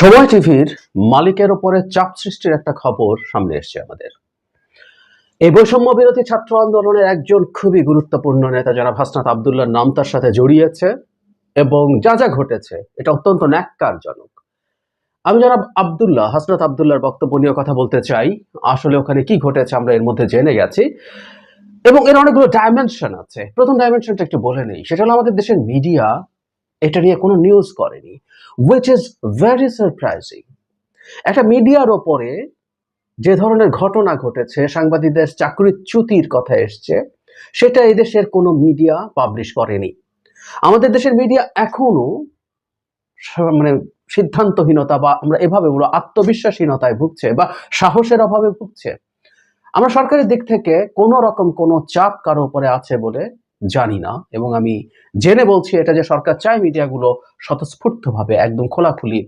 সময় টিভির মালিকের উপরে চাপ সৃষ্টির একটা খবর সামনে এসেছে আমাদের। এই বৈষম্য বিরোধী ছাত্র আন্দোলনের একজন খুবই গুরুত্বপূর্ণ নেতা জনাব হাসনাত আব্দুল্লাহর নাম তার সাথে জড়িয়েছে এবং যা যা ঘটেছে এটা অত্যন্ত ন্যাক্কারজনক। আমি জনাব হাসনাত আব্দুল্লাহর বক্তব্য নিয়ে কথা বলতে চাই। আসলে ওখানে কি ঘটেছে আমরা এর মধ্যে জেনে গেছি এবং এর অনেকগুলো ডাইমেনশন আছে। প্রথম ডাইমেনশনটা একটু বলে নেই, সেটা হলো আমাদের দেশের মিডিয়া এটা নিয়ে কোনো নিউজ করেনি, which is very surprising। একটা মিডিয়ার ওপরে যে ধরনের ঘটনা ঘটেছে, সাংবাদিকদের চাকরিচ্যুতির কথা এসছে, সেটা এই দেশের কোনো মিডিয়া পাবলিশ করেনি। আমাদের দেশের মিডিয়া এখনো মানে সিদ্ধান্তহীনতা বা আমরা এভাবে বলবো আত্মবিশ্বাসহীনতায় ভুগছে বা সাহসের অভাবে ভুগছে। আমরা সরকারের দিক থেকে কোনো রকম কোনো চাপ কারো উপরে আছে বলে জানি না, এবং আমি জেনে বলছি এটা যে সরকার চায় মিডিয়াগুলো স্বতঃস্ফূর্তভাবে একদম খোলাখুলি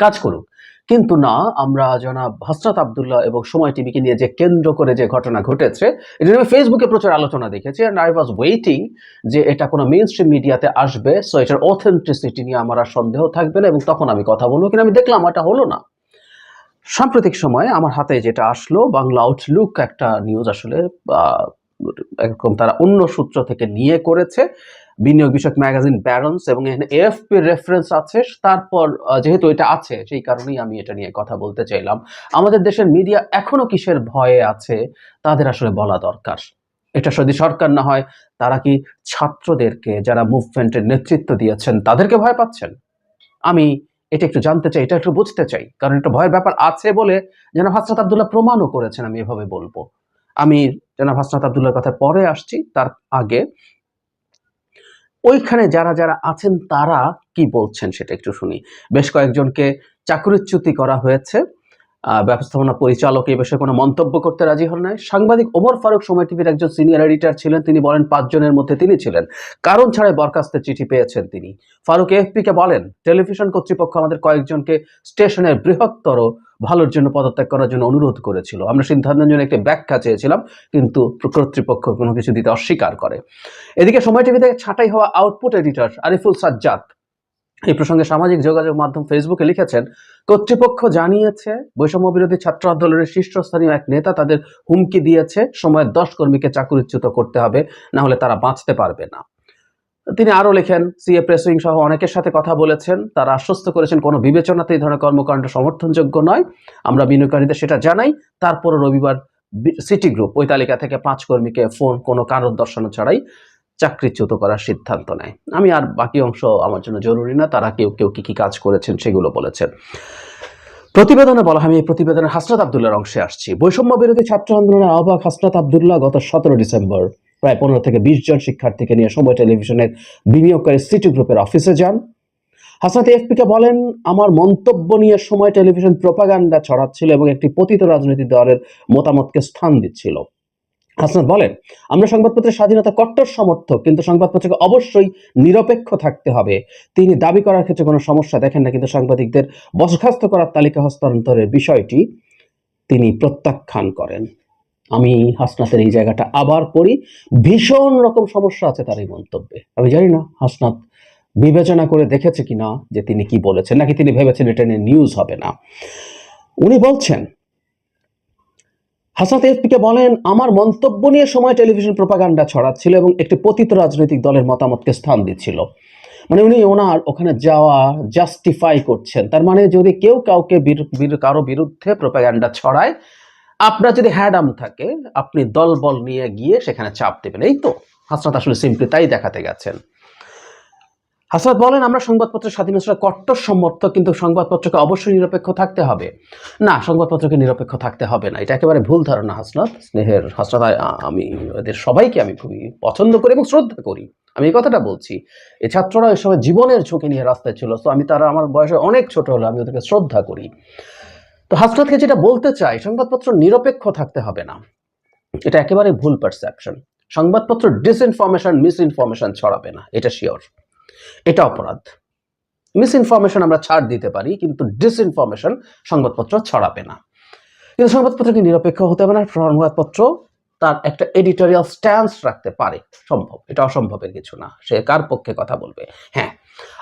কাজ করুক, কিন্তু না, আমরা জনাব হাসনাত আব্দুল্লাহ এবং সময় টিভিকে নিয়ে যে কেন্দ্র করে যে ঘটনা ঘটেছে এটা নিয়ে আমি ফেসবুকে প্রচুর আলোচনা দেখেছি, অ্যান্ড আই ওয়াজ ওয়েটিং যে এটা কোনো মেইন স্ট্রিম মিডিয়াতে আসবে, সো এটার অথেন্টিসিটি নিয়ে আমার আর সন্দেহ থাকবে না এবং তখন আমি কথা বলবো, কিন্তু আমি দেখলাম এটা হলো না। সাম্প্রতিক সময়ে আমার হাতে যেটা আসলো, বাংলা আউটলুক একটা নিউজ, আসলে এরকম তারা অন্য সূত্র থেকে নিয়ে করেছে, বিনিয়োগ বিষয়ক ম্যাগাজিন ব্যারন্স, এবং এখানে এএফপি রেফারেন্স আছে। তারপর যেহেতু এটা আছে সেই কারণেই আমি এটা নিয়ে কথা বলতে চাইলাম। আমাদের দেশের মিডিয়া এখনো কিসের ভয়ে আছে তাদের আসলে বলা দরকার। এটা যদি সরকার না হয়, তারা কি ছাত্রদেরকে যারা মুভমেন্টের নেতৃত্ব দিয়েছেন তাদেরকে ভয় পাচ্ছেন? আমি এটা একটু জানতে চাই, এটা একটু বুঝতে চাই, কারণ একটা ভয়ের ব্যাপার আছে বলে জনাব হাসনাত আব্দুল্লাহ প্রমাণও করেছেন, আমি এভাবে বলবো। আমি জনাব হাসনাত আব্দুল্লাহর কথা পরে আসছি, তার আগে ওইখানে যারা যারা আছেন তারা কি বলছেন সেটা একটু শুনি। বেশ কয়েকজনকে চাকরিচ্যুতি করা হয়েছে। ব্যবস্থাপনা পরিচালক এই বিষয়ে কোনো মন্তব্য করতে রাজি হন নাই। সাংবাদিক ওমর ফারুক সময় টিভির একজন সিনিয়র এডিটর ছিলেন, তিনি বলেন 5 জনের মধ্যে তিনি ছিলেন, কারণ ছাড়াই বরখাস্তের চিঠি পেয়েছেন তিনি। ফারুক এএফপি কে বলেন, টেলিভিশন কর্তৃপক্ষ আমাদের কয়েকজনকে স্টেশনের বৃহত্তর ভালোর জন্য পদত্যাগ করার জন্য অনুরোধ করেছিল, আমরা সিদ্ধান্তের জন্য একটি ব্যাখ্যা চেয়েছিলাম, কিন্তু কর্তৃপক্ষ কোনো কিছু দিতে অস্বীকার করে। এদিকে সময় টিভি থেকে ছাঁটাই হওয়া আউটপুট এডিটর আরিফুল সাজ্জাদ এই প্রসঙ্গে সামাজিক যোগাযোগ মাধ্যম ফেসবুকে লিখেছেন, কর্তৃপক্ষ জানিয়েছে বৈষম্য বিরোধী ছাত্র আন্দোলনের শীর্ষস্থানীয় এক নেতা তাদের হুমকি দিয়েছে সময়ের 10 কর্মীকে চাকরিচ্যুত করতে হবে, না হলে তারা বাঁচতে পারবে না। তিনি আরো লেখেন, সিএ প্রেসুইং সহ অনেকের সাথে কথা বলেছেন, তারা আশ্বস্ত করেছেন কোনো বিবেচনাতে এই ধরনের কর্মকাণ্ড সমর্থনযোগ্য নয়, আমরা বিনিয়োগকারীদের সেটা জানাই। তারপর রবিবার সিটি গ্রুপ ওই তালিকা থেকে 5 কর্মীকে ফোন কোনো কারণ দর্শানো ছাড়াই চাকরিচ্যুত করার সিদ্ধান্ত নেয়। আমি আর বাকি অংশ আমার জন্য জরুরি না, তারা কেউ কেউ কি কি কাজ করেছেন সেগুলো বলেছেন। প্রতিবেদনে বলা হয়, আমি এই প্রতিবেদনের হাসনাত আব্দুল্লাহর অংশে আসছি। বৈষম্য বিরোধী ছাত্র আন্দোলনের আহ্বায়ক হাসনাত আব্দুল্লাহ গত 17 ডিসেম্বর প্রায় 15 থেকে 20 জন শিক্ষার্থীকে নিয়ে সময় টেলিভিশনের বিনিয়োগকারী সিটি গ্রুপের অফিসে যান। হাসনাত এএফপিকে বলেন, আমার মন্তব্য নিয়ে সময় টেলিভিশন প্রোপাগান্ডা ছড়াচ্ছিল এবং একটি পতিত রাজনৈতিক দলের মতামতকে স্থান দিচ্ছিল। হাসনাত বলেন, আমরা সংবাদপত্রের স্বাধীনতা কট্টর সমর্থক, কিন্তু সংবাদপত্রকে অবশ্যই নিরপেক্ষ থাকতে হবে। তিনি দাবি করার ক্ষেত্রে কোনো সমস্যা দেখেন না, কিন্তু সাংবাদিকদের বরখাস্ত করার তালিকা হস্তান্তরের বিষয়টি তিনি প্রত্যাখ্যান করেন। আমি হাসনাতের এই জায়গাটা আবার পড়ি, ভীষণ রকম সমস্যা আছে তার এই মন্তব্যে। আমি জানি না হাসনাত বিবেচনা করে দেখেছে কিনা যে তিনি কি বলেছেন, নাকি তিনি ভেবেছেন এটা নিয়ে নিউজ হবে না। উনি বলছেন, হাসনাত এএফপিকে বলেন, আমার মন্তব্য নিয়ে সময় টেলিভিশন প্রোপাগান্ডা ছড়াচ্ছিল এবং একটি পতিত রাজনৈতিক দলের মতামতকে স্থান দিচ্ছিল। মানে উনি ওনার ওখানে যাওয়া জাস্টিফাই করছেন। তার মানে যদি কেউ কাউকে কারো বিরুদ্ধে প্রোপাগান্ডা ছড়ায়, আপনার যদি হ্যাডাম থাকে, আপনি দলবল নিয়ে গিয়ে সেখানে চাপ দেবেন। এই তো হাসনাত আসলে সিম্পলি তাই দেখাতে গেছেন। হাসনাত বলেন, আমরা সংবাদপত্রের স্বাধীনতার কট্টর সমর্থক, কিন্তু সংবাদপত্রকে অবশ্যই নিরপেক্ষ থাকতে হবে। না, সংবাদপত্রকে নিরপেক্ষ থাকতে হবে না, এটা একেবারে ভুল ধারণা হাসনাত। স্নেহের হাসনাত, আমি এদের সবাইকে আমি খুবই পছন্দ করি এবং শ্রদ্ধা করি। আমি এই কথাটা বলছি, এই ছাত্ররা এই সময় জীবনের ঝুঁকি নিয়ে রাস্তায় ছিল, তো আমি তারা আমার বয়সে অনেক ছোট হলে আমি ওদেরকে শ্রদ্ধা করি। তো হাসনাতকে যেটা বলতে চাই, সংবাদপত্র নিরপেক্ষ থাকতে হবে না, এটা একেবারে ভুল পারসেপশন। সংবাদপত্র ডিসইনফরমেশন মিসইনফরমেশন ছড়াবে না, এটা শিওর, এটা অপরাধ। মিসইনফরমেশন আমরা ছাড় দিতে পারি, কিন্তু ডিসইনফরমেশন সংবাদপত্র ছড়াবে না। কিন্তু সংবাদপত্রকে নিরপেক্ষ হতে হবে না, সংবাদপত্র তার একটা এডিটোরিয়াল স্ট্যান্স রাখতে পারে, সম্ভব, এটা অসম্ভবের কিছু না। সে কার পক্ষে কথা বলবে? হ্যাঁ,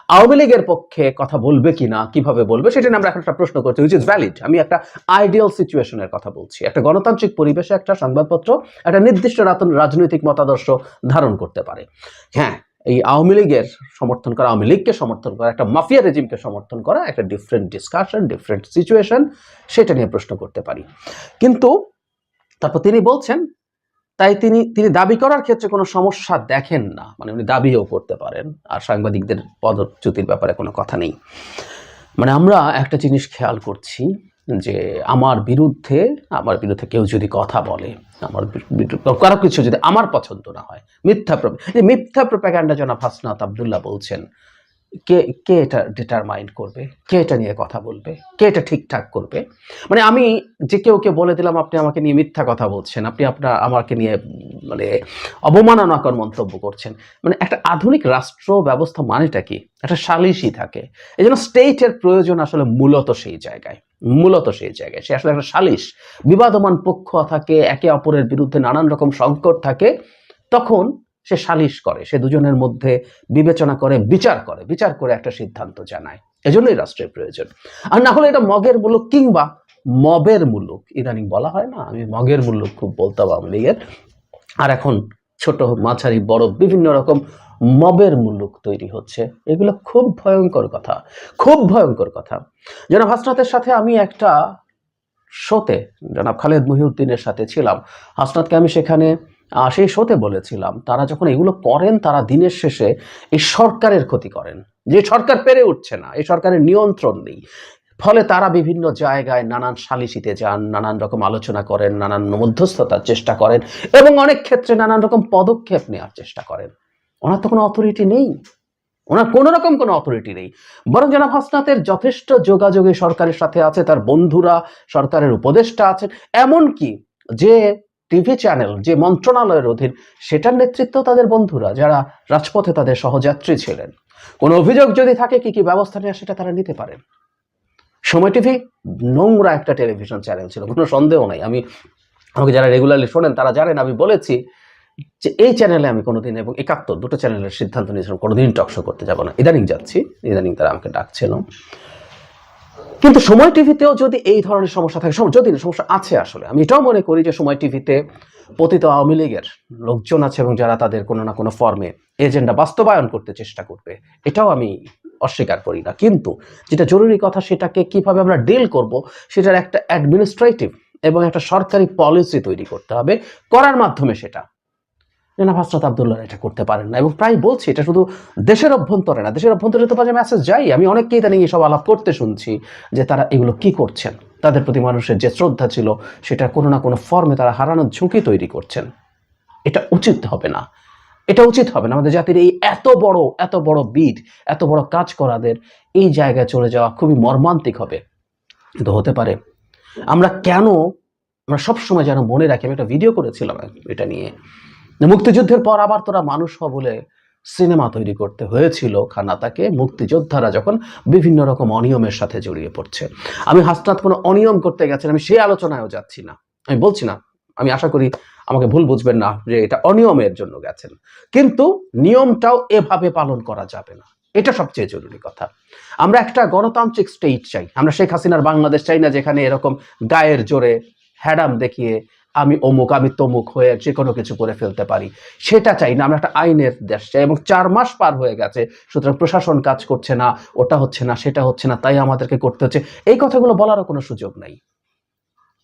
আওয়ামী লীগের পক্ষে কথা বলবে কিনা, কিভাবে বলবে, সেটা নিয়ে আমরা এখন একটা প্রশ্ন করছি, হুইচ ইজ ভ্যালিড। আমি একটা আইডিয়াল সিচুয়েশনের কথা বলছি। একটা গণতান্ত্রিক পরিবেশে একটা সংবাদপত্র একটা নির্দিষ্ট রাজনৈতিক মতাদর্শ ধারণ করতে পারে। হ্যাঁ, এই আওয়ামী লীগের সমর্থন করা, আওয়ামী লীগকে সমর্থন করা, একটা মাফিয়া রেজিমকে সমর্থন করা একটা ডিফারেন্ট ডিসকাশন, ডিফারেন্ট সিচুয়েশন, সেটা নিয়ে প্রশ্ন করতে পারি। কিন্তু তারপর তিনি বলছেন, তাই তিনি দাবি করার ক্ষেত্রে কোনো সমস্যা দেখেন না, মানে উনি দাবিও করতে পারেন, আর সাংবাদিকদের পদচ্যুতির ব্যাপারে কোনো কথা নেই। মানে আমরা একটা জিনিস খেয়াল করছি যে আমার বিরুদ্ধে কেউ যদি কথা বলে, আমার কারো কিছু যদি আমার পছন্দ না হয়, মিথ্যা প্রোপাগান্ডা জনাব হাসনাত আব্দুল্লাহ বলছেন, কে কে এটা ডিটারমাইন করবে, কে এটা নিয়ে কথা বলবে, কে এটা ঠিকঠাক করবে? মানে আমি যে কেউকে বলে দিলাম আপনি আমাকে নিয়ে মিথ্যা কথা বলছেন, আপনি আমাকে নিয়ে মানে অবমাননাকর মন্তব্য করছেন। মানে একটা আধুনিক রাষ্ট্র ব্যবস্থা মানেটা কি? একটা সালিশি থাকে। এই জন্য স্টেটের প্রয়োজন আসলে মূলত সেই জায়গায় সে আসলে একটা সালিশ, বিবাদমান পক্ষ থাকে, একে অপরের বিরুদ্ধে নানান রকম সংকট থাকে, তখন সে সালিশ করে, সে দুজনের মধ্যে বিবেচনা করে, বিচার করে একটা সিদ্ধান্ত জানায়। এজন্যই রাষ্ট্রের প্রয়োজন। আর না হলে এটা মগের মুলুক কিংবা মবের মুলুক, ইদানিং বলা হয় না, আমি মগের মুলুক খুব বলতাম আওয়ামী লীগের, আর এখন ছোট মাঝারি বড় বিভিন্ন রকম মবের মুলুক তৈরি হচ্ছে। এগুলো খুব ভয়ঙ্কর কথা। জনাব হাসনাতের সাথে আমি একটা শোতে, জনাব খালেদ মহিউদ্দিনের সাথে ছিলাম, হাসনাতকে আমি সেখানে সেই শোতে বলেছিলাম, তারা যখন এগুলো করেন, তারা দিনের শেষে এই সরকারের ক্ষতি করেন। যে সরকার পেরে উঠছে না, এই সরকারের নিয়ন্ত্রণ নেই, ফলে তারা বিভিন্ন জায়গায় নানান সালিসিতে যান, নানান রকম আলোচনা করেন, নানান মধ্যস্থতার চেষ্টা করেন, এবং অনেক ক্ষেত্রে নানান রকম পদক্ষেপ নেওয়ার চেষ্টা করেন। ওনার তো কোনো অথরিটি নেই, ওনার কোনো রকম কোনো অথরিটি নেই। বরং জনাব হাসনাতের যথেষ্ট যোগাযোগে সরকারের সাথে আছে, তার বন্ধুরা সরকারের উপদেষ্টা আছেন, এমনকি যে টিভি চ্যানেল, যে মন্ত্রণালয়ের অধীন, সেটার নেতৃত্ব তাদের বন্ধুরা, যারা রাজপথে তাদের সহযাত্রী ছিলেন। কোনো অভিযোগ যদি থাকে, কি ব্যবস্থা নেওয়া সেটা তারা নিতে পারেন। সময় টিভি নোংরা একটা টেলিভিশন চ্যানেল ছিল, কোনো সন্দেহ নাই। আমাকে যারা রেগুলারলি শোনেন তারা জানেন, আমি বলেছি যে এই চ্যানেলে আমি কোনোদিন, এবং ৭১ দুটো চ্যানেলের সিদ্ধান্ত নিয়েছিলাম কোনোদিন টকশো করতে যাব না। ইদানিং যাচ্ছি, ইদানিং তারা আমাকে ডাকছিল। কিন্তু সময় টিভিতেও যদি এই ধরনের সমস্যা থাকে, যদি সমস্যা আছে, আসলে আমি এটাও মনে করি যে সময় টিভিতে পতিত আওয়ামী লীগের লোকজন আছে, এবং যারা তাদের কোনো না কোনো ফর্মে এজেন্ডা বাস্তবায়ন করতে চেষ্টা করবে, এটাও আমি অস্বীকার করি না। কিন্তু যেটা জরুরি কথা, সেটাকে কিভাবে আমরা ডিল করব, সেটার একটা অ্যাডমিনিস্ট্রেটিভ এবং একটা সরকারি পলিসি তৈরি করতে হবে, করার মাধ্যমে সেটা জনাব হাসনাত আব্দুল্লাহ এটা করতে পারেন না। এবং প্রায় বলছি, এটা শুধু দেশের অভ্যন্তরে না, দেশের অভ্যন্তরে তো বাজে মেসেজ যাই। আমি অনেককেই ইদানিং এসব আলাপ করতে শুনছি যে তারা এগুলো কি করছেন, তাদের প্রতি মানুষের যে শ্রদ্ধা ছিল সেটা কোনো না কোনো ফর্মে তারা হারানোর ঝুঁকি তৈরি করছেন। এটা উচিত হবে না, আমাদের জাতির এই এত বড় বিট, এত বড় কাজ করাদের এই জায়গায় চলে যাওয়া খুবই মর্মান্তিক হবে। কিন্তু হতে পারে আমরা সবসময় যেন মনে রাখি, আমি একটা ভিডিও করেছিলাম এটা নিয়ে, মুক্তিযুদ্ধের পর আবার তোরা মানুষ হ বলে সিনেমা তৈরি করতে হয়েছিল খানাতাকে, মুক্তিযোদ্ধারা যখন বিভিন্ন রকম অনিয়মের সাথে জড়িয়ে পড়ছে। আমি হাসনাত কোনো অনিয়ম করতে গেছেন, আমি সেই আলোচনায়ও যাচ্ছি না, আমি বলছি না, আমি আশা করি আমাকে ভুল বুঝবেন না যে এটা অনিয়মের জন্য গেছেন, কিন্তু নিয়মটাও এভাবে পালন করা যাবে না, এটা সবচেয়ে জরুরি কথা। আমরা একটা গণতান্ত্রিক স্টেট চাই, আমরা শেখ হাসিনার বাংলাদেশ চাই না, যেখানে এরকম গায়ের জোরে হ্যাডাম দেখিয়ে আমি অমুক আমি তমুক হয়ে যে কোনো কিছু করে ফেলতে পারি, সেটা চাই না। আমরা একটা আইনের দেশ চাই, এবং 4 মাস পার হয়ে গেছে, সুতরাং প্রশাসন কাজ করছে না, ওটা হচ্ছে না, সেটা হচ্ছে না, তাই আমাদেরকে করতে হচ্ছে, এই কথাগুলো বলারও কোনো সুযোগ নাই।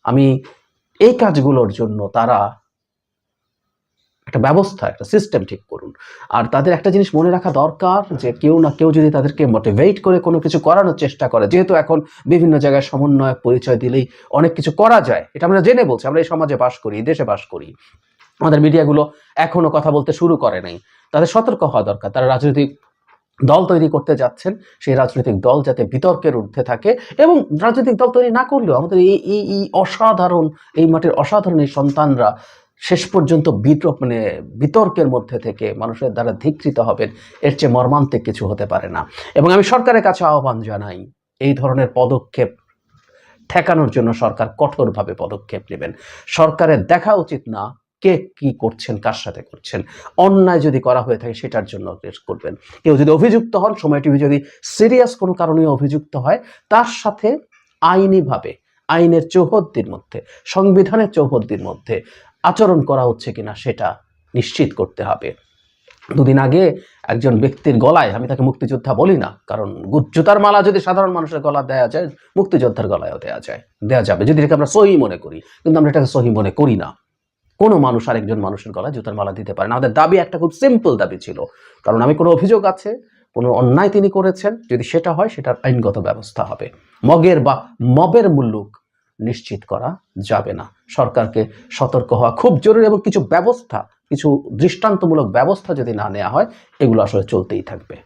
আমি এই কাজগুলোর জন্য তারা একটা ব্যবস্থা, একটা সিস্টেম ঠিক করুন। আর তাদের একটা জিনিস মনে রাখা দরকার, যে কেউ না কেউ যদি তাদেরকে মোটিভেট করে কোনো কিছু করানোর চেষ্টা করে, যেহেতু এখন বিভিন্ন জায়গায় সমন্বয় পরিচয় দিলেই অনেক কিছু করা যায়, এটা আমরা জেনে বলছি, আমরা এই সমাজে বাস করি, দেশে বাস করি, আমাদের মিডিয়াগুলো এখনো কথা বলতে শুরু করে নাই। তাদের সতর্ক হওয়া দরকার। তারা রাজনৈতিক দল তৈরি করতে যাচ্ছেন, সেই রাজনৈতিক দল যাতে বিতর্কের ঊর্ধ্বে থাকে, এবং রাজনৈতিক দল তৈরি না করলেও আমাদের এই অসাধারণ, এই মাটির অসাধারণ এই সন্তানরা শেষ পর্যন্ত বিতর্কের মধ্যে থেকে মানুষের দ্বারা ধিকৃত হবেন, এর চেয়ে মর্মান্তিক কিছু হতে পারে না। এবং আমি সরকারের কাছে আহ্বান জানাই, এই ধরনের পদক্ষেপ ঠেকানোর জন্য সরকার কঠোরভাবে পদক্ষেপ নেবেন। সরকারের দেখা উচিত না কে কি করছেন, কার সাথে করছেন। অন্যায় যদি করা হয়ে থাকে সেটার জন্য করবেন। কেউ যদি অভিযুক্ত হন, সময় টিভি যদি সিরিয়াস কোনো কারণে অভিযুক্ত হয়, তার সাথে আইনিভাবে আইনের চৌহদ্দির মধ্যে, সংবিধানের চৌহদ্দির মধ্যে আচরণ করা হচ্ছে কিনা সেটা নিশ্চিত করতে হবে। দুদিন আগে একজন ব্যক্তির গলায়, আমি তাকে মুক্তিযোদ্ধা বলি না, কারণ জুতার মালা যদি সাধারণ মানুষের গলা দেওয়া যায়, মুক্তিযোদ্ধার গলায়ও দেওয়া যাবে যদি এটাকে আমরা সহি মনে করি, কিন্তু আমরা এটাকে সহি মনে করি না। কোনো মানুষ আরেকজন মানুষের গলায় জুতার মালা দিতে পারে না। আমাদের দাবি একটা খুব সিম্পল দাবি ছিল, কারণ আমি কোনো অভিযোগ আছে, কোনো অন্যায় তিনি করেছেন, যদি সেটা হয় সেটার আইনগত ব্যবস্থা হবে। মবের মুল্লুক নিশ্চিত করা যাবে না। সরকারকে সতর্ক হওয়া খুব জরুরি, এবং কিছু দৃষ্টান্তমূলক ব্যবস্থা যদি না নেওয়া হয়, এগুলো আসলে চলতেই থাকবে।